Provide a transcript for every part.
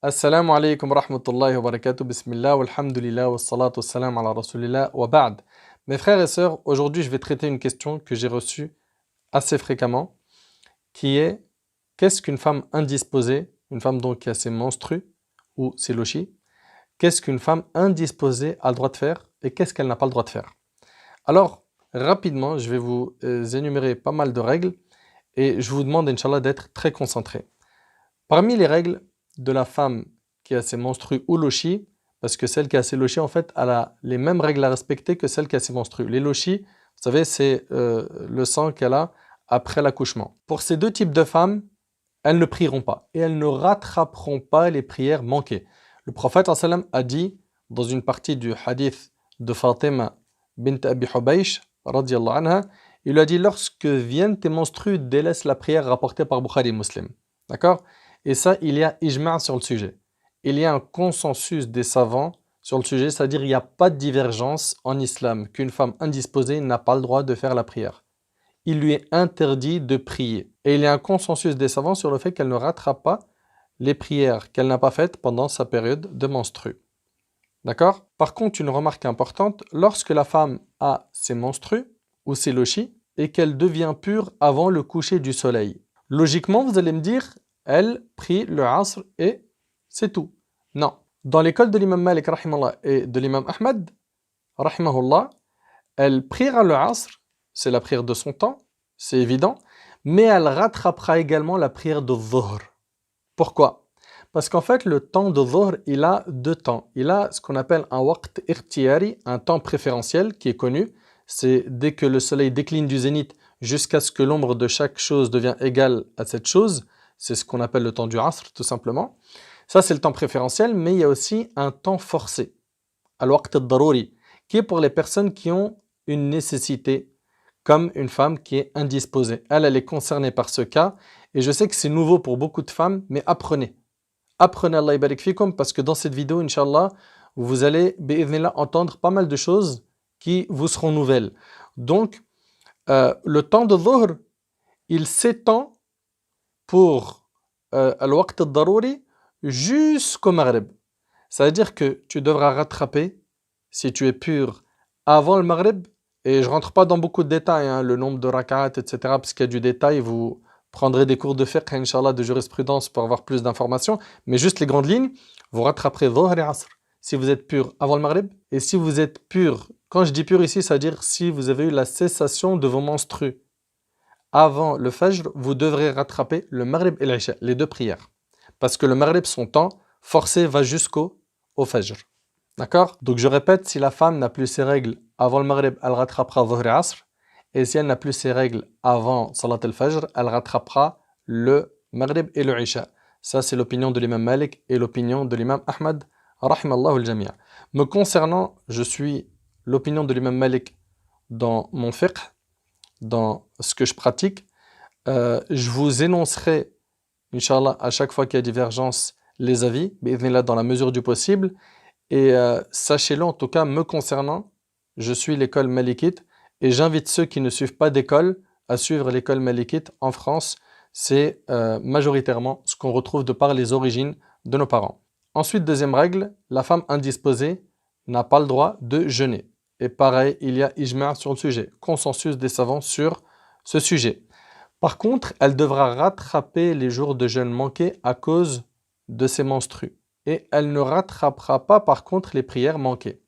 Assalamu alaikum wa rahmatullahi wa barakatuh, bismillah, walhamdulillah, wa salatu wassalam ala rasulillah, wa ba'd. Mes frères et sœurs, aujourd'hui je vais traiter une question que j'ai reçue assez fréquemment, qui est qu'est-ce qu'une femme indisposée, une femme donc qui a ses menstrues ou ses lochis, qu'est-ce qu'une femme indisposée a le droit de faire et qu'est-ce qu'elle n'a pas le droit de faire? Alors, rapidement, je vais vous énumérer pas mal de règles et je vous demande, Inch'Allah, d'être très concentré. Parmi les règles de la femme qui a ses menstrues ou lochis, parce que celle qui a ses lochis, en fait, elle a les mêmes règles à respecter que celle qui a ses menstrues. Les lochis, vous savez, c'est le sang qu'elle a après l'accouchement. Pour ces deux types de femmes, elles ne prieront pas et elles ne rattraperont pas les prières manquées. Le prophète sallam a dit, dans une partie du hadith de Fatima bint Abi Hubaysh, radiallahu anha, il lui a dit, lorsque viennent tes menstrues, délaisse la prière rapportée par Bukhari Muslim. D'accord? Et ça, il y a ijma' sur le sujet. Il y a un consensus des savants sur le sujet, c'est-à-dire il n'y a pas de divergence en islam qu'une femme indisposée n'a pas le droit de faire la prière. Il lui est interdit de prier. Et il y a un consensus des savants sur le fait qu'elle ne rattrape pas les prières qu'elle n'a pas faites pendant sa période de menstrues. D'accord? Par contre, une remarque importante, lorsque la femme a ses menstrues ou ses lochis et qu'elle devient pure avant le coucher du soleil, logiquement, vous allez me dire, elle prie le asr et c'est tout. Non. Dans l'école de l'imam Malik rahimallah, et de l'imam Ahmad, rahimahullah, elle priera le asr, c'est la prière de son temps, c'est évident, mais elle rattrapera également la prière de dhuhr. Pourquoi? Parce qu'en fait, le temps de dhuhr, il a deux temps. Il a ce qu'on appelle un waqt ikhtiyari, un temps préférentiel qui est connu. C'est dès que le soleil décline du zénith jusqu'à ce que l'ombre de chaque chose devient égale à cette chose. C'est ce qu'on appelle le temps du asr, tout simplement. Ça, c'est le temps préférentiel, mais il y a aussi un temps forcé, al-waqt al-daruri, qui est pour les personnes qui ont une nécessité, comme une femme qui est indisposée. Elle est concernée par ce cas, et je sais que c'est nouveau pour beaucoup de femmes, mais apprenez. Apprenez, Allah barik fikum, parce que dans cette vidéo, Inch'Allah, vous allez, bi'idhnillah, entendre pas mal de choses qui vous seront nouvelles. Donc, le temps de dhuhr, il s'étend pour al-waqt al-daruri jusqu'au maghrib. Ça veut dire que tu devras rattraper, si tu es pur, avant le maghrib, et je ne rentre pas dans beaucoup de détails, hein, le nombre de rak'at, etc., parce qu'il y a du détail, vous prendrez des cours de fiqh, Inch'Allah, de jurisprudence pour avoir plus d'informations, mais juste les grandes lignes, vous rattraperez dhuhr et asr, si vous êtes pur avant le maghrib, et si vous êtes pur, quand je dis pur ici, ça veut dire si vous avez eu la cessation de vos menstrues. Avant le fajr, vous devrez rattraper le maghrib et l'isha, les deux prières. Parce que le maghrib, son temps forcé va jusqu'au fajr. D'accord? Donc je répète, si la femme n'a plus ses règles avant le maghrib, elle rattrapera dhuhr et asr. Et si elle n'a plus ses règles avant salat al-fajr, elle rattrapera le maghrib et le isha. Ça, c'est l'opinion de l'imam Malik et l'opinion de l'imam Ahmad, rahimallahu al-jami'a. Me concernant, je suis l'opinion de l'imam Malik dans mon fiqh, dans ce que je pratique. Je vous énoncerai, Inch'Allah, à chaque fois qu'il y a divergence, les avis, bi'idhnillah, dans la mesure du possible. Et sachez-le, en tout cas, me concernant, je suis l'école malikite et j'invite ceux qui ne suivent pas d'école à suivre l'école malikite en France. C'est majoritairement ce qu'on retrouve de par les origines de nos parents. Ensuite, deuxième règle, la femme indisposée n'a pas le droit de jeûner. Et pareil, il y a ijma' sur le sujet, consensus des savants sur ce sujet. Par contre, elle devra rattraper les jours de jeûne manqués à cause de ses menstrues. Et elle ne rattrapera pas par contre les prières manquées.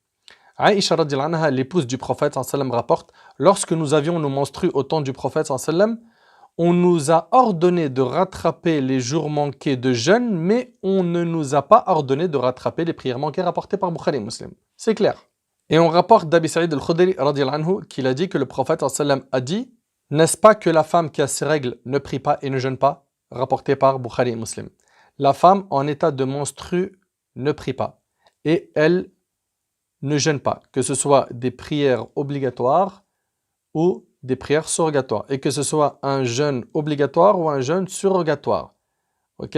Aïcha radhiyallahu anha, l'épouse du prophète sallam, rapporte, lorsque nous avions nos menstrues au temps du prophète sallam, on nous a ordonné de rattraper les jours manqués de jeûne, mais on ne nous a pas ordonné de rattraper les prières manquées rapportées par Bukhari Muslim. C'est clair. Et on rapporte d'Abi Saïd al-Khudri radhiyallahu anhu qu'il a dit que le prophète sallam a dit, n'est-ce pas que la femme qui a ses règles ne prie pas et ne jeûne pas, rapporté par Bukhari Muslim. La femme en état de menstru ne prie pas et elle ne jeûne pas, que ce soit des prières obligatoires ou des prières surrogatoires, et que ce soit un jeûne obligatoire ou un jeûne surrogatoire. Ok?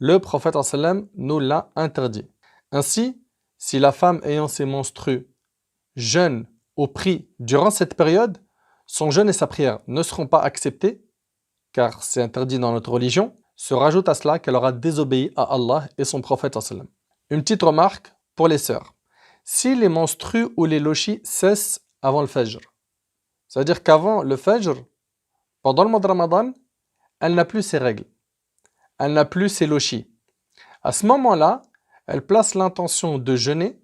Le prophète sallam nous l'a interdit. Ainsi, si la femme ayant ses menstrues jeûne ou prie durant cette période, son jeûne et sa prière ne seront pas acceptés, car c'est interdit dans notre religion. se rajoute à cela qu'elle aura désobéi à Allah et son prophète sallam. Une petite remarque pour les sœurs. Si les menstrues ou les lochis cessent avant le Fajr, c'est-à-dire qu'avant le Fajr, pendant le mois de Ramadan, elle n'a plus ses règles, elle n'a plus ses lochis. À ce moment-là, elle place l'intention de jeûner,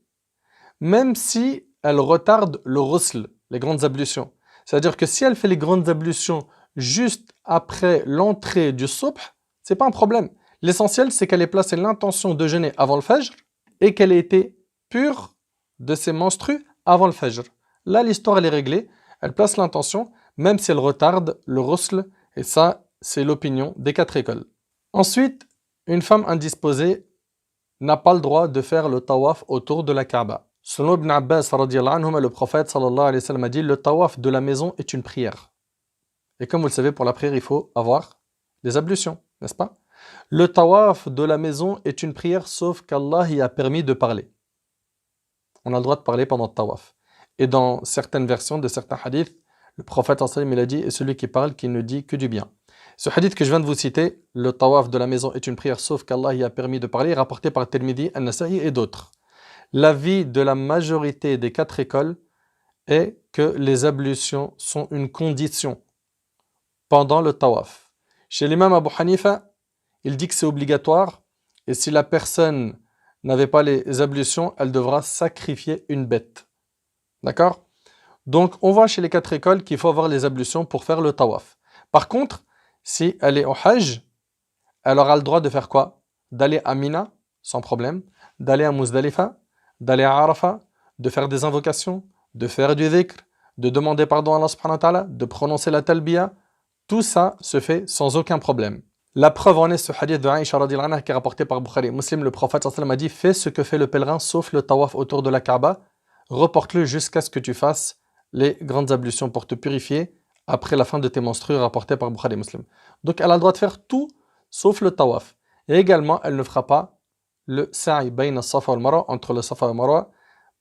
même si elle retarde le ghusl, les grandes ablutions. C'est-à-dire que si elle fait les grandes ablutions juste après l'entrée du subh, c'est pas un problème. L'essentiel, c'est qu'elle ait placé l'intention de jeûner avant le Fajr et qu'elle ait été pure de ses menstrues avant le Fajr. Là, l'histoire, elle est réglée. Elle place l'intention, même si elle retarde le ghusl. Et ça, c'est l'opinion des 4 écoles. Ensuite, une femme indisposée n'a pas le droit de faire le tawaf autour de la Kaaba. Selon Ibn Abbas, le prophète sallallahu alayhi wa sallam a dit: le tawaf de la maison est une prière. Et comme vous le savez, pour la prière, il faut avoir des ablutions, n'est-ce pas? Le tawaf de la maison est une prière, sauf qu'Allah y a permis de parler. On a le droit de parler pendant le tawaf. Et dans certaines versions de certains hadiths, le prophète sallallahu alayhi wa sallam, il a dit: et celui qui parle, qui ne dit que du bien. Ce hadith que je viens de vous citer, le tawaf de la maison est une prière, sauf qu'Allah y a permis de parler, rapporté par Tirmidhi, An-Nasa'i et d'autres. L'avis de la majorité des 4 écoles est que les ablutions sont une condition pendant le tawaf. Chez l'imam Abu Hanifa, il dit que c'est obligatoire, et si la personne n'avait pas les ablutions, elle devra sacrifier une bête. D'accord? Donc on voit chez les 4 écoles qu'il faut avoir les ablutions pour faire le tawaf. Par contre, si elle est au Hajj, elle aura le droit de faire quoi? D'aller à Mina, sans problème, d'aller à Muzdalifa, d'aller à Arafah, de faire des invocations, de faire du dhikr, de demander pardon à Allah subhanahu wa ta'ala, de prononcer la talbiya. Tout ça se fait sans aucun problème. La preuve en est ce hadith de Aïcha radhiyallahu anha qui est rapporté par Bukhari. Muslim, le prophète sallallahu alayhi wa sallam a dit: fais ce que fait le pèlerin sauf le tawaf autour de la Kaaba, reporte-le jusqu'à ce que tu fasses les grandes ablutions pour te purifier après la fin de tes menstrues, rapporté par Bukhari Muslim. Donc elle a le droit de faire tout sauf le tawaf. Et également, elle ne fera pas le sa'i bayna as-safa wal marwa, entre le safa et le marwa,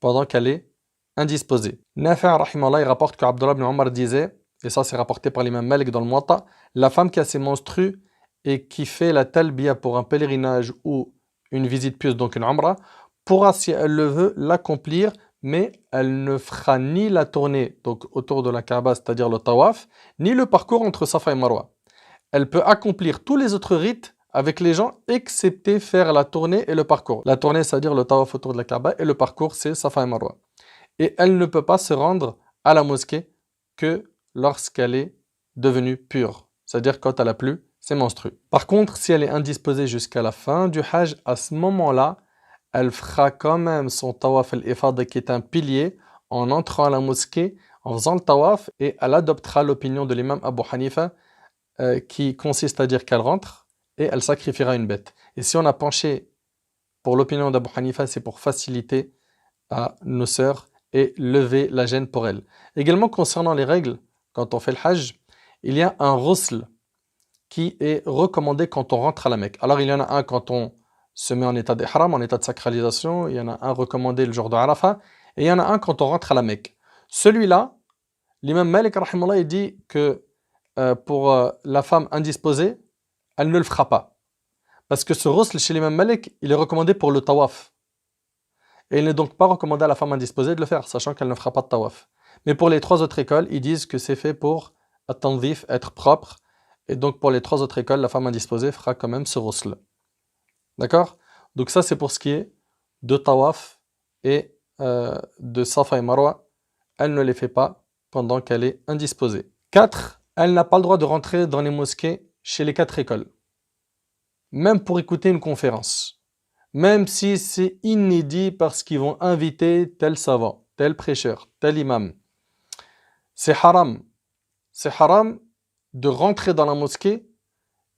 pendant qu'elle est indisposée. Nafi' rahimallah, il rapporte que Abdullah ibn Omar disait, et ça c'est rapporté par l'imam Malik dans le Muwatta: la femme qui a ses menstrues et qui fait la talbiya pour un pèlerinage ou une visite pieuse, donc une umrah, pourra, si elle le veut, l'accomplir, mais elle ne fera ni la tournée donc autour de la Kaaba, c'est-à-dire le tawaf, ni le parcours entre Safa et Marwa. Elle peut accomplir tous les autres rites avec les gens, excepté faire la tournée et le parcours. La tournée, c'est-à-dire le tawaf autour de la Kaaba, et le parcours, c'est Safa et Marwa. Et elle ne peut pas se rendre à la mosquée que lorsqu'elle est devenue pure, c'est-à-dire quand elle n'a plus ses menstrues. Par contre, si elle est indisposée jusqu'à la fin du Hajj, à ce moment-là, elle fera quand même son tawaf al-ifada, qui est un pilier, en entrant à la mosquée, en faisant le tawaf, et elle adoptera l'opinion de l'imam Abu Hanifa, qui consiste à dire qu'elle rentre et elle sacrifiera une bête. Et si on a penché pour l'opinion d'Abu Hanifa, c'est pour faciliter à nos sœurs et lever la gêne pour elles. Également, concernant les règles, quand on fait le Hajj, il y a un ghusl qui est recommandé quand on rentre à la Mecque. Alors il y en a un quand on se met en état d'ihram, en état de sacralisation, il y en a un recommandé le jour de Arafah, et il y en a un quand on rentre à la Mecque. Celui-là, l'imam Malik rahimallah, il dit que pour la femme indisposée, elle ne le fera pas. Parce que ce ghusl chez l'imam Malik, il est recommandé pour le tawaf. Et il n'est donc pas recommandé à la femme indisposée de le faire, sachant qu'elle ne fera pas de tawaf. Mais pour les 3 autres écoles, ils disent que c'est fait pour at-tanzif, être propre. Et donc pour les 3 autres écoles, la femme indisposée fera quand même ce ghusl. D'accord? Donc ça, c'est pour ce qui est de tawaf et de Safa et Marwa. Elle ne les fait pas pendant qu'elle est indisposée. 4. Elle n'a pas le droit de rentrer dans les mosquées chez les 4 écoles. Même pour écouter une conférence. Même si c'est inédit parce qu'ils vont inviter tel savant, tel prêcheur, tel imam. C'est haram. C'est haram de rentrer dans la mosquée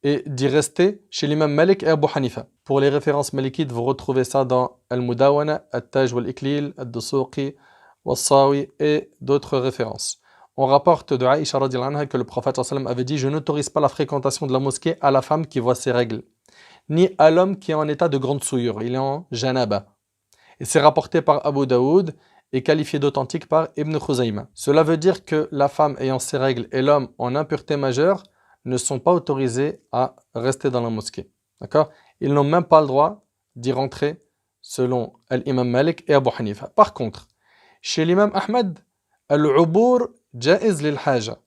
et d'y rester chez l'imam Malik et Abu Hanifa. Pour les références malikites, vous retrouvez ça dans Al-Mudawana, Al-Taj wal-Iklil, Al-Dusuqi, Wal-Sawi et d'autres références. On rapporte de Aïcha radhiyallahu anha que le prophète sallallahu alayhi wa sallam avait dit: je n'autorise pas la fréquentation de la mosquée à la femme qui voit ses règles, ni à l'homme qui est en état de grande souillure, il est en janaba. Et c'est rapporté par Abu Daoud et qualifié d'authentique par Ibn Khuzayma. Cela veut dire que la femme ayant ses règles et l'homme en impureté majeure ne sont pas autorisés à rester dans la mosquée. D'accord? Ils n'ont même pas le droit d'y rentrer selon l'imam Malik et Abu Hanifa. Par contre, chez l'imam Ahmed, al-ubur jaiz lil haja.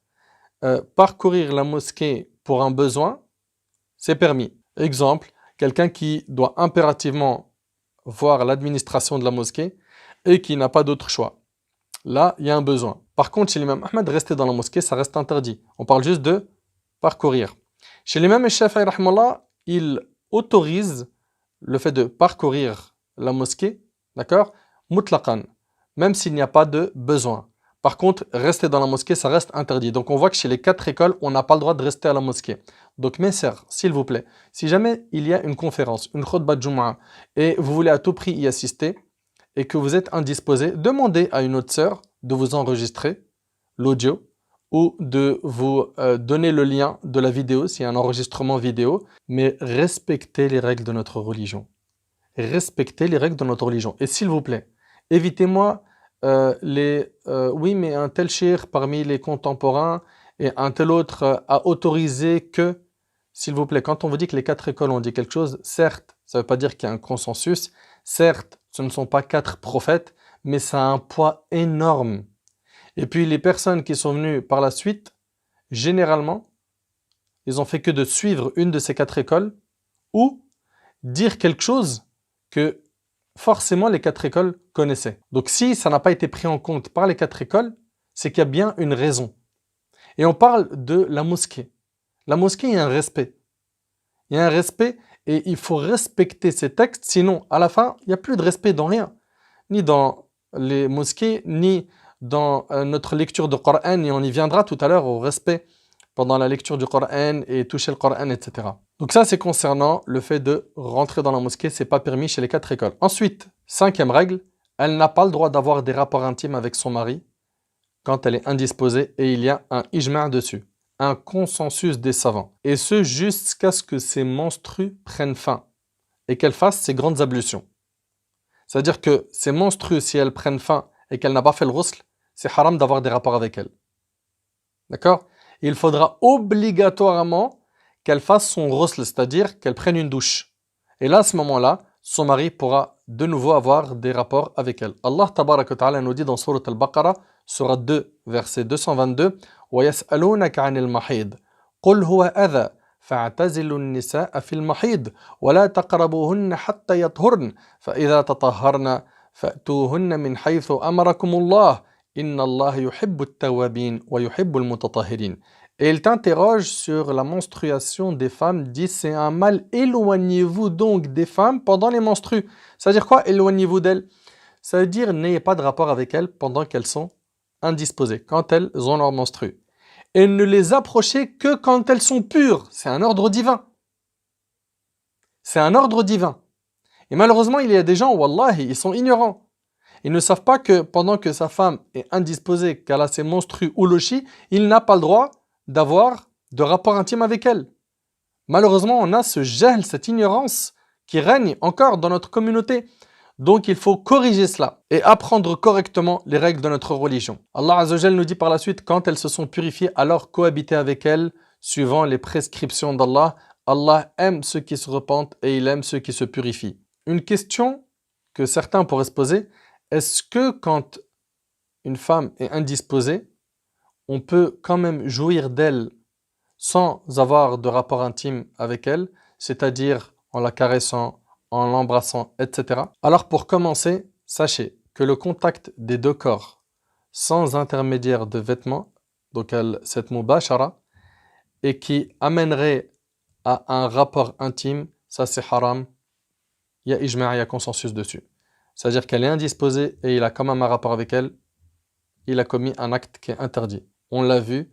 Parcourir la mosquée pour un besoin, c'est permis. Exemple, quelqu'un qui doit impérativement voir l'administration de la mosquée et qui n'a pas d'autre choix. Là, il y a un besoin. Par contre, chez l'imam Ahmed, rester dans la mosquée, ça reste interdit. On parle juste de parcourir. Chez l'imam Shafi'i, il autorise le fait de parcourir la mosquée, d'accord, mutlaqan, même s'il n'y a pas de besoin. Par contre, rester dans la mosquée, ça reste interdit. Donc on voit que chez les 4 écoles, on n'a pas le droit de rester à la mosquée. Donc mes sœurs, s'il vous plaît, si jamais il y a une conférence, une khutbah de Jumu'ah, et vous voulez à tout prix y assister, et que vous êtes indisposé, demandez à une autre sœur de vous enregistrer l'audio, ou de vous donner le lien de la vidéo, s'il y a un enregistrement vidéo, mais respectez les règles de notre religion. Respectez les règles de notre religion. Et s'il vous plaît, évitez-moi oui, mais un tel cheikh parmi les contemporains et un tel autre a autorisé que, s'il vous plaît, quand on vous dit que les 4 écoles ont dit quelque chose, certes, ça ne veut pas dire qu'il y a un consensus, certes, ce ne sont pas 4 prophètes, mais ça a un poids énorme. Et puis les personnes qui sont venues par la suite, généralement, ils ont fait que de suivre une de ces 4 écoles ou dire quelque chose que forcément les 4 écoles connaissaient. Donc si ça n'a pas été pris en compte par les 4 écoles, c'est qu'il y a bien une raison. Et on parle de la mosquée. La mosquée, il y a un respect. Il y a un respect et il faut respecter ces textes, sinon à la fin, il n'y a plus de respect dans rien. Ni dans les mosquées, ni dans notre lecture du Coran, et on y viendra tout à l'heure au respect pendant la lecture du Coran et toucher le Coran, etc. Donc ça, c'est concernant le fait de rentrer dans la mosquée, c'est pas permis chez les 4 écoles. Ensuite, 5e règle, elle n'a pas le droit d'avoir des rapports intimes avec son mari quand elle est indisposée et il y a un ijma' dessus, un consensus des savants. Et ce, jusqu'à ce que ses menstrues prennent fin et qu'elle fasse ses grandes ablutions. C'est-à-dire que ces menstrues, si elles prennent fin et qu'elle n'a pas fait le ghusl, c'est haram d'avoir des rapports avec elle. D'accord? Il faudra obligatoirement qu'elle fasse son ghusl, c'est-à-dire qu'elle prenne une douche. Et là, à ce moment-là, son mari pourra de nouveau avoir des rapports avec elle. Allah tabaraka wa ta'ala nous dit dans Surat al-Baqarah, Surat 2, verset 222, وَيَسْأَلُونَكَ عَنِ الْمَحِيضِ قُلْ هُوَ أَذًى فَاعْتَزِلُوا النِّسَاءَ فِي الْمَحِيضِ وَلَا تَقْرَبُوهُنَّ حَتَّى يَطْهُرْنَ فَإِذَا تَطَهَّرْنَ فَأْتُوهُنَّ مِنْ حَيْثُ أَمَرَكُمُ اللَّهُ إِنَّ اللَّهَ يُحِبُّ التَّوَّابِينَ وَيُحِبُّ الْمُتَطَهِّرِينَ. Et il t'interroge sur la menstruation des femmes, dit c'est un mal, éloignez-vous donc des femmes pendant les menstrues. Ça veut dire quoi, éloignez-vous d'elles? Ça veut dire n'ayez pas de rapport avec elles pendant qu'elles sont indisposées, quand elles ont leur menstrue. Et ne les approchez que quand elles sont pures. C'est un ordre divin. C'est un ordre divin. Et malheureusement, il y a des gens, wallahi, ils sont ignorants. Ils ne savent pas que pendant que sa femme est indisposée, qu'elle a ses menstrues ou le chi, il n'a pas le droit d'avoir de rapport intime avec elle. Malheureusement, on a ce gel, cette ignorance qui règne encore dans notre communauté. Donc il faut corriger cela et apprendre correctement les règles de notre religion. Allah Azza wa Jal nous dit par la suite, quand elles se sont purifiées, alors cohabitez avec elles suivant les prescriptions d'Allah. Allah aime ceux qui se repentent et il aime ceux qui se purifient. Une question que certains pourraient se poser, est-ce que quand une femme est indisposée, on peut quand même jouir d'elle sans avoir de rapport intime avec elle, c'est-à-dire en la caressant, en l'embrassant, etc. Alors pour commencer, sachez que le contact des 2 corps sans intermédiaire de vêtements, donc cette mubashara, et qui amènerait à un rapport intime, ça c'est haram, il y a ijma', il y a consensus dessus. C'est-à-dire qu'elle est indisposée et il a quand même un rapport avec elle, il a commis un acte qui est interdit. On l'a vu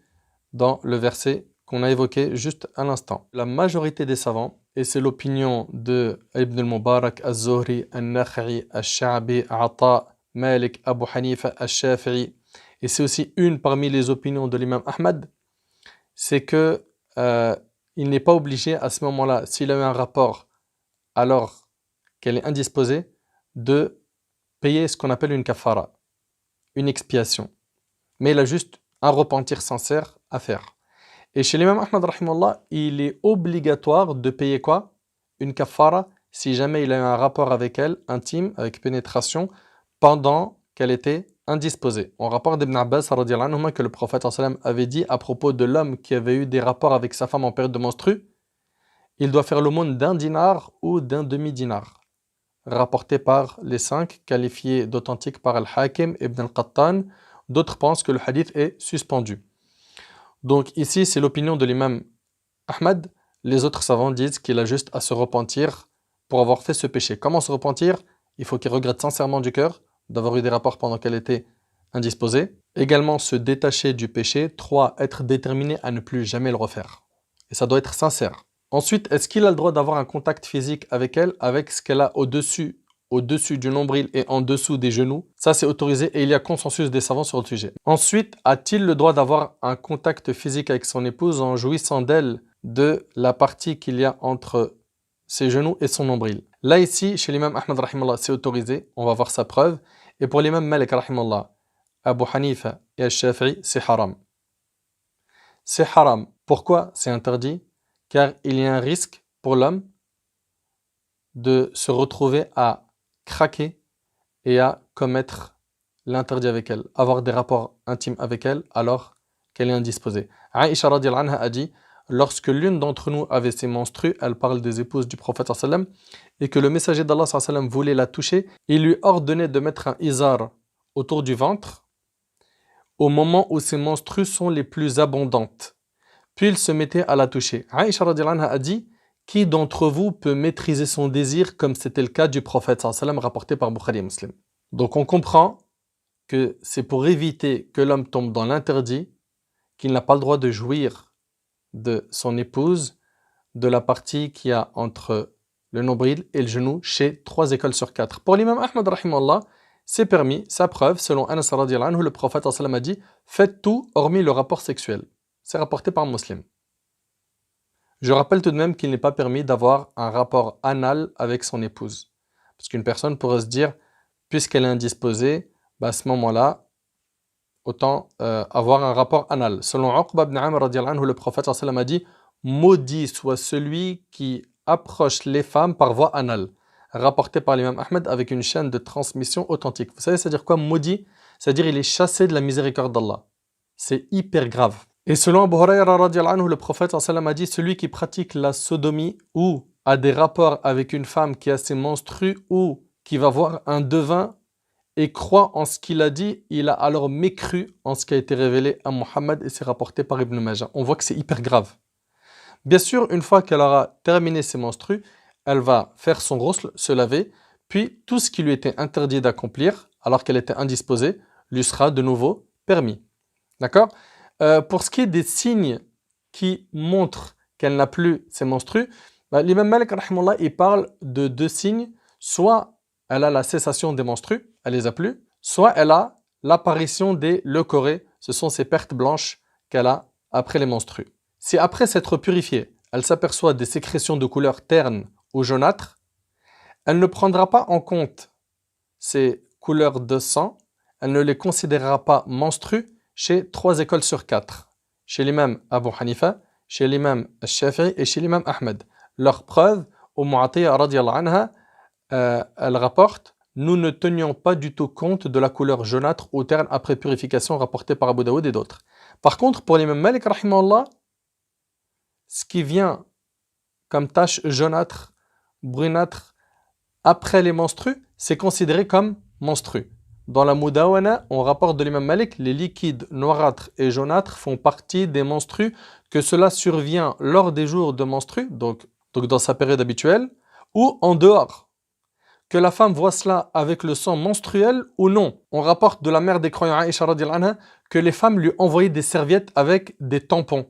dans le verset qu'on a évoqué juste à l'instant. La majorité des savants, et c'est l'opinion de Ibn al-Mubarak, al-Zuhri, al-Nakha'i, al-Sha'bi, Ata, Malik, Abu Hanifa, al-Shafi'i, et c'est aussi une parmi les opinions de l'imam Ahmad, c'est que il n'est pas obligé à ce moment-là, s'il a eu un rapport alors qu'elle est indisposée, de payer ce qu'on appelle une kafara, une expiation. Mais il a juste un repentir sincère à faire. Et chez l'imam Ahmad, rahimahullah, il est obligatoire de payer quoi? Une kafara, si jamais il a eu un rapport avec elle, intime, avec pénétration, pendant qu'elle était indisposée. On rapporte d'Ibn Abbas radiyallahu anhuma que le prophète sallallahu alayhi wa sallam avait dit à propos de l'homme qui avait eu des rapports avec sa femme en période de menstru, il doit faire l'aumône d'un dinar ou d'un demi-dinar. Rapporté par les 5, qualifié d'authentique par Al-Hakim, Ibn al-Qattan. D'autres pensent que le hadith est suspendu. Donc ici, c'est l'opinion de l'imam Ahmad. Les autres savants disent qu'il a juste à se repentir pour avoir fait ce péché. Comment se repentir? Il faut qu'il regrette sincèrement du cœur d'avoir eu des rapports pendant qu'elle était indisposée. Également se détacher du péché. 3. Être déterminé à ne plus jamais le refaire. Et ça doit être sincère. Ensuite, est-ce qu'il a le droit d'avoir un contact physique avec elle, avec ce qu'elle a au-dessus du nombril et en dessous des genoux? Ça, c'est autorisé et il y a consensus des savants sur le sujet. Ensuite, a-t-il le droit d'avoir un contact physique avec son épouse en jouissant d'elle de la partie qu'il y a entre ses genoux et son nombril? Là, ici, chez l'imam Ahmad, rahimallah, c'est autorisé. On va voir sa preuve. Et pour l'imam Malik, rahimallah, Abu Hanifa et Al-Shafi'i, c'est haram. C'est haram. Pourquoi c'est interdit? Car il y a un risque pour l'homme de se retrouver à craquer et à commettre l'interdit avec elle, avoir des rapports intimes avec elle alors qu'elle est indisposée. Aïcha radiyallahu anha a dit, lorsque l'une d'entre nous avait ses menstrues, elle parle des épouses du prophète sallam, et que le messager d'Allah sallam voulait la toucher, il lui ordonnait de mettre un izar autour du ventre au moment où ses menstrues sont les plus abondantes. Puis il se mettait à la toucher. Aïcha radiyallahu anha a dit, qui d'entre vous peut maîtriser son désir comme c'était le cas du prophète sallallahu alayhi wa sallam rapporté par Bukhari et Muslim. Donc on comprend que c'est pour éviter que l'homme tombe dans l'interdit, qu'il n'a pas le droit de jouir de son épouse, de la partie qu'il y a entre le nombril et le genou chez 3 écoles sur 4. Pour l'imam Ahmad rahimallah, c'est permis, sa preuve, selon Anas radiyallahu anhu, le prophète sallallahu alayhi wa sallam a dit, faites tout hormis le rapport sexuel. C'est rapporté par un musulman. Je rappelle tout de même qu'il n'est pas permis d'avoir un rapport anal avec son épouse. Parce qu'une personne pourrait se dire, puisqu'elle est indisposée, à ce moment-là, autant avoir un rapport anal. Selon Uqba ibn Amr, le prophète sallallahu alayhi wa sallam a dit, maudit soit celui qui approche les femmes par voie anale. Rapporté par l'imam Ahmed avec une chaîne de transmission authentique. Vous savez, c'est-à-dire quoi, maudit? C'est-à-dire il est chassé de la miséricorde d'Allah. C'est hyper grave. Et selon Abu Hurayra radiyallahu anhu, le prophète sallallahu alayhi wa sallam a dit, celui qui pratique la sodomie ou a des rapports avec une femme qui a ses menstrues ou qui va voir un devin et croit en ce qu'il a dit, il a alors mécru en ce qui a été révélé à Muhammad et c'est rapporté par Ibn Majah. On voit que c'est hyper grave. Bien sûr, une fois qu'elle aura terminé ses menstrues, elle va faire son ghusl, se laver, puis tout ce qui lui était interdit d'accomplir, alors qu'elle était indisposée, lui sera de nouveau permis. D'accord? Pour ce qui est des signes qui montrent qu'elle n'a plus ses menstrues, l'imam Malik rahimahullah, il parle de 2 signes. Soit elle a la cessation des menstrues, elle les a plus, soit elle a l'apparition des leucorrhées, ce sont ces pertes blanches qu'elle a après les menstrues. Si après s'être purifiée, elle s'aperçoit des sécrétions de couleur terne ou jaunâtre, elle ne prendra pas en compte ces couleurs de sang, elle ne les considérera pas menstrues chez 3 écoles sur 4. Chez l'imam Abu Hanifa, chez l'imam Al-Shafi'i et chez l'imam Ahmed. Leur preuve, au Mu'atiyya radiyallahu anha, elle rapporte, nous ne tenions pas du tout compte de la couleur jaunâtre ou terne après purification rapportée par Abu Daoud et d'autres. Par contre, pour l'imam Malik rahimahullah, ce qui vient comme tache jaunâtre, brunâtre, après les menstrues, c'est considéré comme menstrues. Dans la Mudawana, on rapporte de l'imam Malik, les liquides noirâtres et jaunâtres font partie des menstrues, que cela survient lors des jours de menstrues, donc dans sa période habituelle, ou en dehors. Que la femme voit cela avec le sang menstruel ou non. On rapporte de la mère des croyants Aïcha radiyallahu anha que les femmes lui envoyaient des serviettes avec des tampons,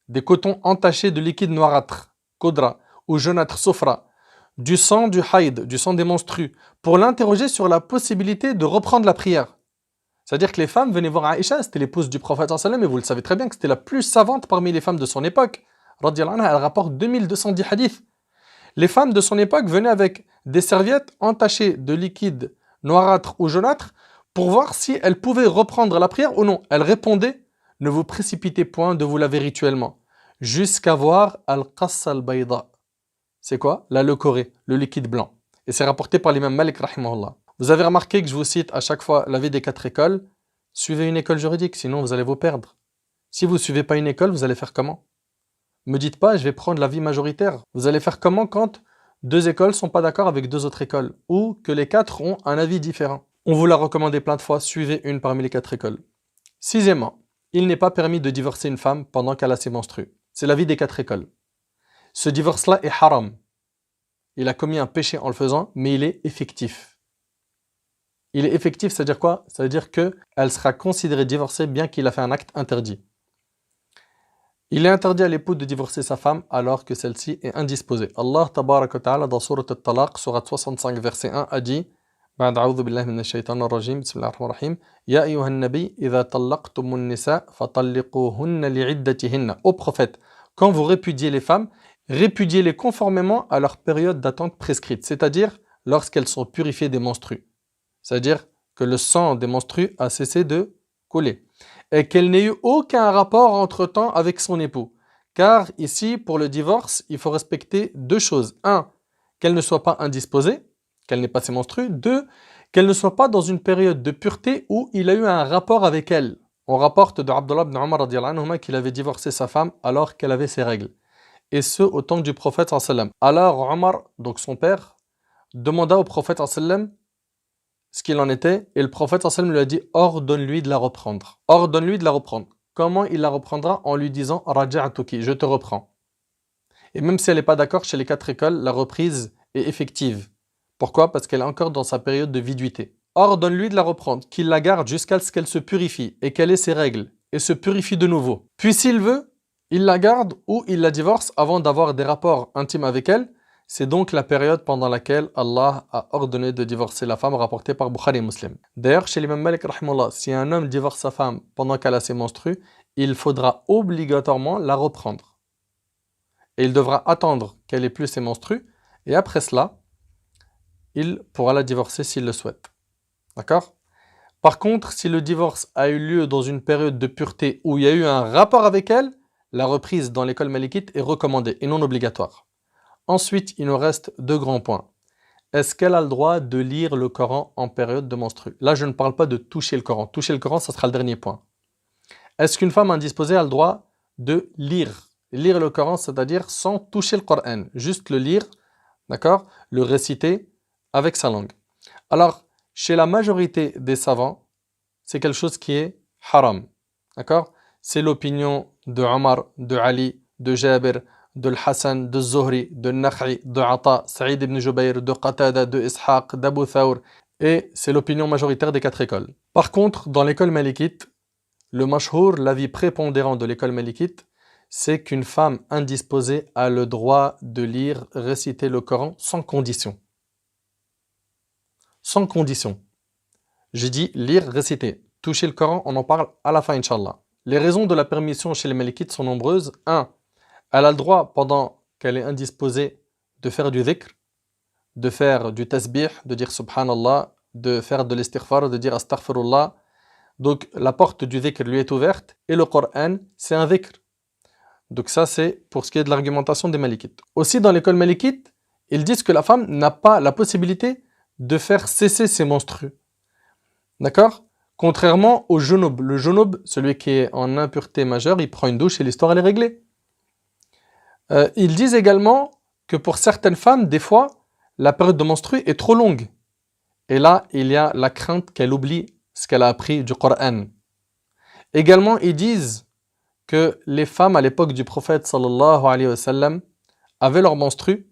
des cotons entachés de liquide noirâtre, kodra, ou jaunâtre, sofra, du sang du haïd, du sang des menstrues, pour l'interroger sur la possibilité de reprendre la prière. C'est-à-dire que les femmes venaient voir Aïcha, c'était l'épouse du prophète sallallahu alayhi wa sallam, et vous le savez très bien que c'était la plus savante parmi les femmes de son époque. Radiyallahu anha, elle rapporte 2210 hadiths. Les femmes de son époque venaient avec des serviettes entachées de liquide noirâtre ou jaunâtre pour voir si elles pouvaient reprendre la prière ou non. Elle répondait, ne vous précipitez point de vous laver rituellement, jusqu'à voir al-qass al-bayda. C'est quoi? La leucorrhée, le liquide blanc. Et c'est rapporté par l'imam Malik rahimahullah. Vous avez remarqué que je vous cite à chaque fois l'avis des 4 écoles. Suivez une école juridique, sinon vous allez vous perdre. Si vous ne suivez pas une école, vous allez faire comment? Me dites pas, je vais prendre l'avis majoritaire. Vous allez faire comment quand 2 écoles ne sont pas d'accord avec 2 autres écoles, ou que les 4 ont un avis différent? On vous l'a recommandé plein de fois, suivez une parmi les 4 écoles. Sixièmement, il n'est pas permis de divorcer une femme pendant qu'elle a ses menstrues. C'est l'avis des 4 écoles. Ce divorce-là est haram. Il a commis un péché en le faisant, mais il est effectif. Il est effectif, c'est-à-dire quoi? Ça veut dire qu'elle sera considérée divorcée bien qu'il a fait un acte interdit. Il est interdit à l'époux de divorcer sa femme alors que celle-ci est indisposée. Allah tabaraka wa ta'ala dans Surat al-Talaq, Surat 65, verset 1, a dit بعد أعوذ بالله من الشيطان الرجيم بسم الله الرحمن الرحيم يا أيها النبي إذا طلقتم النساء فطلقوهن لعدتهن. Ô prophète, quand vous répudiez les femmes, répudiez-les conformément à leur période d'attente prescrite, c'est-à-dire lorsqu'elles sont purifiées des menstrues. C'est-à-dire que le sang des menstrues a cessé de couler. Et qu'elle n'ait eu aucun rapport entre-temps avec son époux. Car ici, pour le divorce, il faut respecter 2 choses. 1, qu'elle ne soit pas indisposée, qu'elle n'ait pas ses menstrues. 2, qu'elle ne soit pas dans une période de pureté où il a eu un rapport avec elle. On rapporte de Abdullah ibn Umar qu'il avait divorcé sa femme alors qu'elle avait ses règles. Et ce, au temps du prophète sallam. Alors Omar, donc son père, demanda au prophète sallam ce qu'il en était, et le prophète sallam lui a dit ordonne-lui de la reprendre. Ordonne-lui de la reprendre. Comment il la reprendra? En lui disant raja'tuki, je te reprends. Et même si elle n'est pas d'accord, chez les 4 écoles, la reprise est effective. Pourquoi? Parce qu'elle est encore dans sa période de viduité. Ordonne-lui de la reprendre, qu'il la garde jusqu'à ce qu'elle se purifie et qu'elle ait ses règles et se purifie de nouveau. Puis s'il veut, il la garde ou il la divorce avant d'avoir des rapports intimes avec elle. C'est donc la période pendant laquelle Allah a ordonné de divorcer la femme, rapportée par Bukhari et Muslim. D'ailleurs, chez l'imam Malik rahimahullah, si un homme divorce sa femme pendant qu'elle a ses menstrues, il faudra obligatoirement la reprendre. Et il devra attendre qu'elle ait plus ses menstrues, et après cela, il pourra la divorcer s'il le souhaite. D'accord? Par contre, si le divorce a eu lieu dans une période de pureté où il y a eu un rapport avec elle, la reprise dans l'école malikite est recommandée et non obligatoire. Ensuite, il nous reste 2 grands points. Est-ce qu'elle a le droit de lire le Coran en période de menstrues? Là, je ne parle pas de toucher le Coran. Toucher le Coran, ça sera le dernier point. Est-ce qu'une femme indisposée a le droit de lire? Lire le Coran, c'est-à-dire sans toucher le Coran. Juste le lire, d'accord? Le réciter avec sa langue. Alors, chez la majorité des savants, c'est quelque chose qui est haram. D'accord? C'est l'opinion de Omar, de Ali, de Jabir, de Hassan, de Zuhri, de Nakhi, de Ata, Saïd ibn Jubayr, de Qatada, de Ishaq, d'Abu Thawr. Et c'est l'opinion majoritaire des 4 écoles. Par contre, dans l'école malikite, le mashhour, l'avis prépondérant de l'école malikite, c'est qu'une femme indisposée a le droit de lire, réciter le Coran sans condition. Sans condition. J'ai dit lire, réciter. Toucher le Coran, on en parle à la fin, Inch'Allah. Les raisons de la permission chez les malikites sont nombreuses. 1. Elle a le droit, pendant qu'elle est indisposée, de faire du dhikr, de faire du tasbih, de dire subhanallah, de faire de l'istighfar, de dire astaghfirullah. Donc la porte du dhikr lui est ouverte et le Coran, c'est un dhikr. Donc ça, c'est pour ce qui est de l'argumentation des malikites. Aussi, dans l'école malikite, ils disent que la femme n'a pas la possibilité de faire cesser ses menstrues. D'accord? Contrairement au junub. Le junub, celui qui est en impureté majeure, il prend une douche et l'histoire elle est réglée. Ils disent également que pour certaines femmes, des fois, la période de menstrues est trop longue. Et là, il y a la crainte qu'elle oublie ce qu'elle a appris du Coran. Également, ils disent que les femmes à l'époque du prophète sallallahu alayhi wa sallam avaient leurs menstrues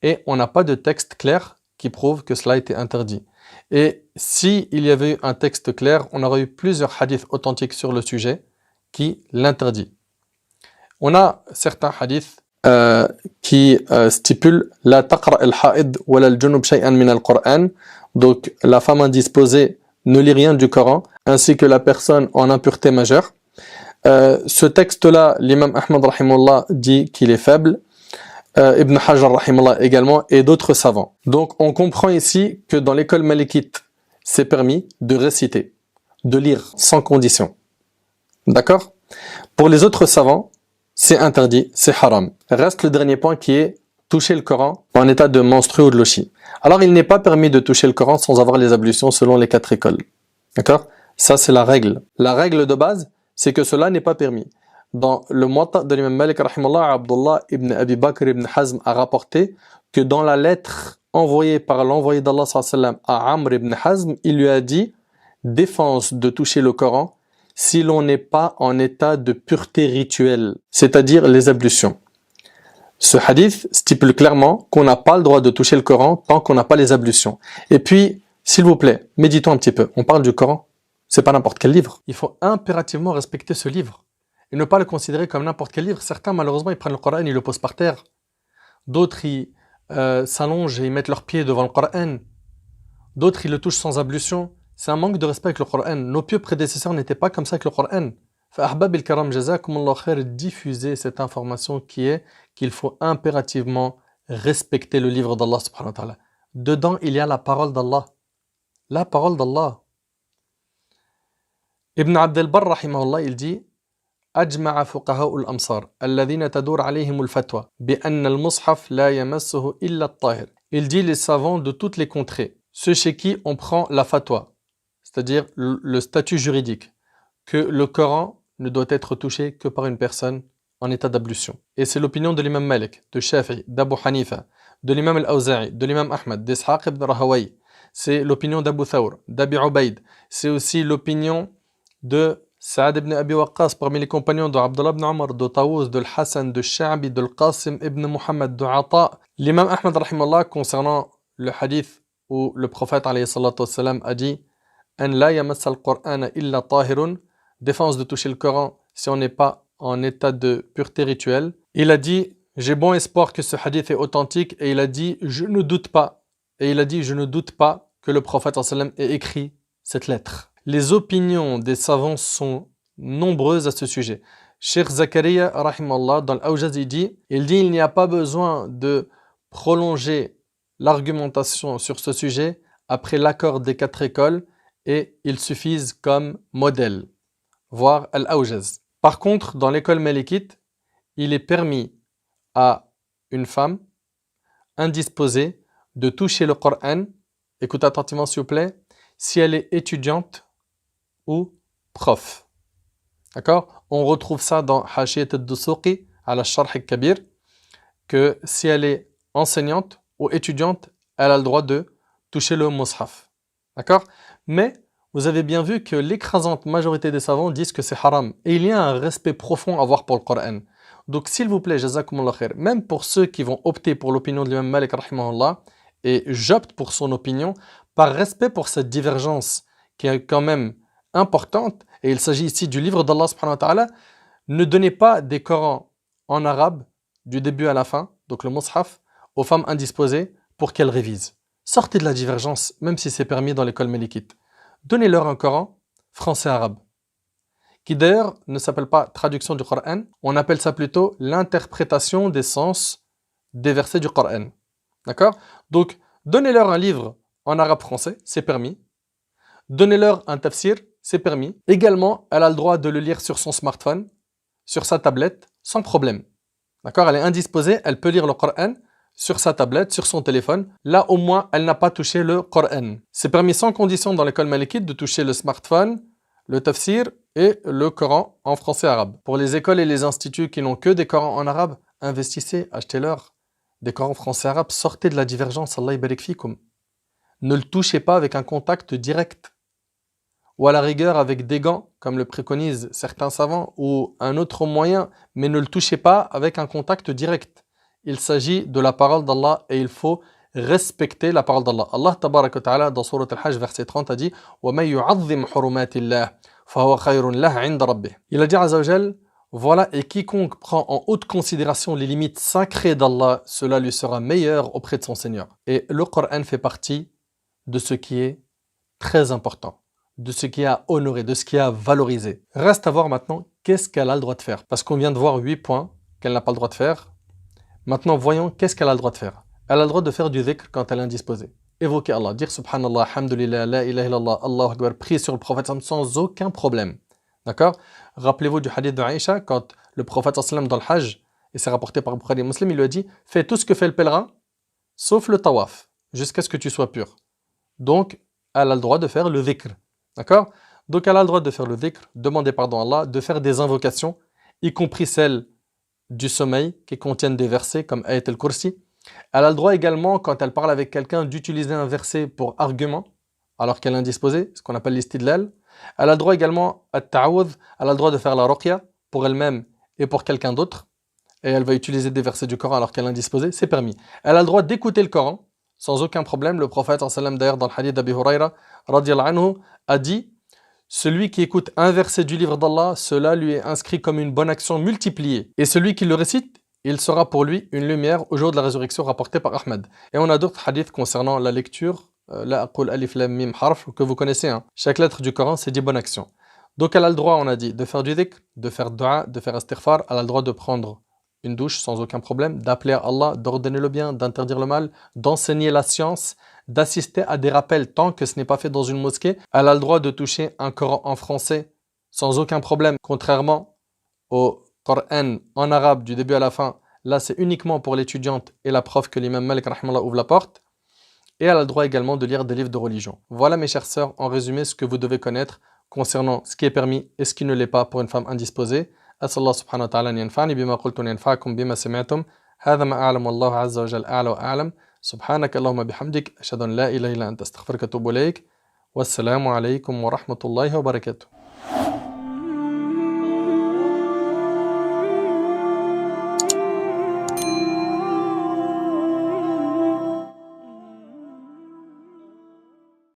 et on n'a pas de texte clair qui prouve que cela était interdit. Et s'il y avait eu un texte clair, on aurait eu plusieurs hadiths authentiques sur le sujet qui l'interdit. On a certains hadiths qui stipulent la taqra al-ha'id wa al-junub shay'an min al-Qur'an. Donc la femme indisposée ne lit rien du Coran, ainsi que la personne en impureté majeure. Ce texte-là, l'imam Ahmad rahimahullah dit qu'il est faible. Ibn Hajar rahimahullah également et d'autres savants. Donc on comprend ici que dans l'école malikite, c'est permis de réciter, de lire sans condition. D'accord? Pour les autres savants, c'est interdit, c'est haram. Reste le dernier point qui est toucher le Coran en état de menstru ou de lochi. Alors il n'est pas permis de toucher le Coran sans avoir les ablutions selon les 4 écoles. D'accord? Ça c'est la règle. La règle de base, c'est que cela n'est pas permis. Dans le Muwatta de l'imam Malik, rahimahullah, Abdullah ibn Abi Bakr ibn Hazm a rapporté que dans la lettre envoyée par l'envoyé d'Allah sallallahu à Amr ibn Hazm, il lui a dit défense de toucher le Coran si l'on n'est pas en état de pureté rituelle, c'est-à-dire les ablutions. Ce hadith stipule clairement qu'on n'a pas le droit de toucher le Coran tant qu'on n'a pas les ablutions. Et puis, s'il vous plaît, méditons un petit peu. On parle du Coran, c'est pas n'importe quel livre. Il faut impérativement respecter ce livre et ne pas le considérer comme n'importe quel livre. Certains, malheureusement, ils prennent le Coran et ils le posent par terre. D'autres, ils s'allongent et ils mettent leurs pieds devant le Coran. D'autres, ils le touchent sans ablution. C'est un manque de respect avec le Coran. Nos pieux prédécesseurs n'étaient pas comme ça avec le Coran. Ahbab el-Karam, jazakumullah khair, diffuser cette information qui est qu'il faut impérativement respecter le livre d'Allah subhanahu wa ta'ala. Dedans, il y a la parole d'Allah. La parole d'Allah. Ibn Abd al-Barr, rahimahullah, il dit أجمع فقهاء الأمصار الذين تدور عليهم الفتوى بأن المصحف لا يمسه إلا الطاهر. Il dit les savants de toutes les contrées, ceux chez qui on prend la fatwa, c'est-à-dire le statut juridique, que le Coran ne doit être touché que par une personne en état d'ablution. Et c'est l'opinion de l'imam Malik, de Shafi'i, d'Abu Hanifa, de l'imam Al-Awza'i, de l'imam Ahmad, d'Ishaq ibn Rahawayh. C'est l'opinion d'Abu Thawr, d'Abi Ubaid. C'est aussi l'opinion de Saad ibn Abi Waqqas parmi les compagnons de Abdullah ibn Umar, de Tawuz, de Hassan, de Sha'bi, de Qasim ibn Muhammad, de Ata. L'imam Ahmad rahimallah concernant le hadith où le prophète alayhi salatu wassalam a dit An la yamassa al-Qur'ana illa tahirun, défense de toucher le Coran si on n'est pas en état de pureté rituelle. Il a dit j'ai bon espoir que ce hadith est authentique et il a dit je ne doute pas. Et il a dit je ne doute pas que le prophète sallam ait écrit cette lettre. Les opinions des savants sont nombreuses à ce sujet. Cheikh Zakaria, rahimallah, dans l'Awjaz, il dit il n'y a pas besoin de prolonger l'argumentation sur ce sujet après l'accord des 4 écoles et ils suffisent comme modèle, voire Al-Awjaz. Par contre, dans l'école malikite, il est permis à une femme indisposée de toucher le Coran, écoutez attentivement s'il vous plaît, si elle est étudiante ou prof. D'accord? On retrouve ça dans Hashiyat al-Dusuqi à la Sharh al-Kabir, que si elle est enseignante ou étudiante, elle a le droit de toucher le mushaf. D'accord? Mais vous avez bien vu que l'écrasante majorité des savants disent que c'est haram. Et il y a un respect profond à avoir pour le Coran. Donc s'il vous plaît, jazakumullah khair, même pour ceux qui vont opter pour l'opinion de l'imam Malik rahimahullah, et j'opte pour son opinion, par respect pour cette divergence qui est quand même importante, et il s'agit ici du livre d'Allah subhanahu wa ta'ala, ne donnez pas des Corans en arabe du début à la fin, donc le mushaf, aux femmes indisposées pour qu'elles révisent. Sortez de la divergence, même si c'est permis dans l'école malikite. Donnez-leur un Coran français-arabe, qui d'ailleurs ne s'appelle pas traduction du Coran, on appelle ça plutôt l'interprétation des sens des versets du Coran. D'accord? Donc, donnez-leur un livre en arabe français, c'est permis. Donnez-leur un tafsir, c'est permis. Également, elle a le droit de le lire sur son smartphone, sur sa tablette, sans problème. D'accord? Elle est indisposée, elle peut lire le Coran sur sa tablette, sur son téléphone. Là, au moins, elle n'a pas touché le Coran. C'est permis sans condition dans l'école malikite de toucher le smartphone, le tafsir et le Coran en français arabe. Pour les écoles et les instituts qui n'ont que des Corans en arabe, investissez, achetez-leur des Corans français arabes, sortez de la divergence, Allah barik fikoum. Ne le touchez pas avec un contact direct. Ou à la rigueur avec des gants, comme le préconisent certains savants, ou un autre moyen, mais ne le touchez pas avec un contact direct. Il s'agit de la parole d'Allah et il faut respecter la parole d'Allah. Allah tabaraka wa ta'ala dans Surat Al-Hajj verset 30 a dit وَمَنْ يُعَظِّمْ حُرُمَاتِ اللَّهِ فَهُوَ خَيْرٌ لَهُ عِنْدَ رَبِّهِ. Il a dit Azza wa Jal, voilà, et quiconque prend en haute considération les limites sacrées d'Allah, cela lui sera meilleur auprès de son Seigneur. Et le Coran fait partie de ce qui est très important, de ce qui est à honorer, de ce qui est à valoriser. Reste à voir maintenant qu'est-ce qu'elle a le droit de faire. Parce qu'on vient de voir 8 points qu'elle n'a pas le droit de faire. Maintenant, voyons qu'est-ce qu'elle a le droit de faire. Elle a le droit de faire du dhikr quand elle est indisposée. Évoquer Allah, dire subhanallah, alhamdulillah, la ilaha illallah, Allahu akbar, prier sur le prophète sans aucun problème. D'accord? Rappelez-vous du hadith de Aïcha, quand le prophète sallam dans le Hajj, et c'est rapporté par Bukhari et Muslim, il lui a dit: fais tout ce que fait le pèlerin, sauf le tawaf, jusqu'à ce que tu sois pur. Donc, elle a le droit de faire le dhikr. D'accord? Donc, elle a le droit de faire le dhikr, demander pardon à Allah, de faire des invocations, y compris celles du sommeil, qui contiennent des versets comme Ayat al-Kursi. Elle a le droit également, quand elle parle avec quelqu'un, d'utiliser un verset pour argument, alors qu'elle est indisposée, ce qu'on appelle l'istidlal. Elle a le droit également à ta'awudh, elle a le droit de faire la ruqya pour elle-même et pour quelqu'un d'autre. Et elle va utiliser des versets du Coran alors qu'elle est indisposée, c'est permis. Elle a le droit d'écouter le Coran, sans aucun problème. Le prophète, d'ailleurs, dans le hadith d'Abi Huraira, radiallahu anhu, a dit: celui qui écoute un verset du livre d'Allah, cela lui est inscrit comme une bonne action multipliée. Et celui qui le récite, il sera pour lui une lumière au jour de la résurrection, rapporté par Ahmed. Et on a d'autres hadiths concernant la lecture, la aqul alif lam mim harf, que vous connaissez. Chaque lettre du Coran, c'est 10 bonnes actions. Donc elle a le droit, on a dit, de faire du dhikr, de faire dua, de faire istighfar. Elle a le droit de prendre une douche sans aucun problème, d'appeler à Allah, d'ordonner le bien, d'interdire le mal, d'enseigner la science, d'assister à des rappels tant que ce n'est pas fait dans une mosquée. Elle a le droit de toucher un Coran en français sans aucun problème, contrairement au Coran en arabe du début à la fin. Là, c'est uniquement pour l'étudiante et la prof que l'imam Malik rahimahullah ouvre la porte. Et elle a le droit également de lire des livres de religion. Voilà, mes chères sœurs, en résumé, ce que vous devez connaître concernant ce qui est permis et ce qui ne l'est pas pour une femme indisposée. أسأل الله سبحانه وتعالى أن ينفعني بما قلت وأن ينفعكم بما سمعتم. هذا ما أعلم والله عز وجل أعلى وأعلم. سبحانك اللهم بحمدك أشهد أن لا إله إلا أنت أستغفرك وأتوب إليك. والسلام عليكم ورحمة الله وبركاته.